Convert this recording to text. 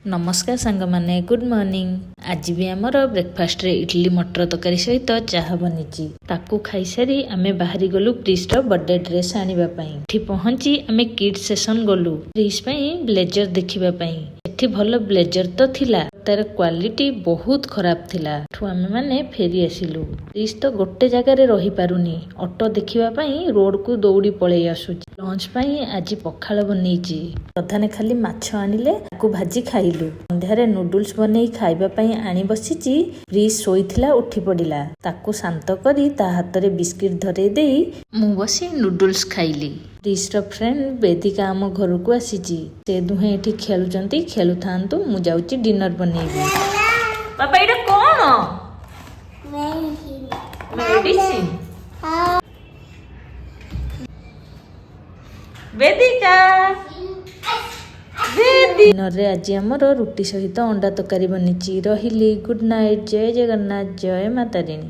नमस्कार सांग माने गुड मॉर्निंग। आज भी आमर ब्रेकफास्ट रे इडली मटर तरकारी सहित चाह बनी ताकू खाई सारी आमे बाहरी गलु प्रिस बर्थडे ड्रेस आनिबा पई। एठी पहुंची आमे किड सेशन गलु प्रिस पई ब्लेजर देखिबा पई। एठी भल ब्लेजर तो थिला तार क्वालिटी बहुत खराब थिला। ठु आमे माने फेरी आसिलु। प्रिस तो गोटे जगह रे रही पारुनी, ऑटो देखिबा पई रोड को दौड़ी पळै आसुची। लंच पई आज पखाळ बनेइची। प्रधाने खाली माछ आनिले ताकू भाजी खाइलु। संध्यारे नूडल्स बनेई खाइबा पई आनी बसिची। प्रिस सोईथिला उठी पड़िला। ताकू शांत करी ता हाथ रे बिस्किट धरे देई मु बसी नूडल्स खाइली। प्रिस रो फ्रेंड वेदिका आम घर को आसीची। से दुहे एठी खेलुचंती, खेलु थांतु मु जाउची डिनर बनेइबी। पापा एटा कोन? मेडिसिन। वेदिका डिनर रे आज आमर रुटी सहित अंडा तरकारी बनीची। रहिली। Good night. जय जगन्नाथ। जय माता रानी।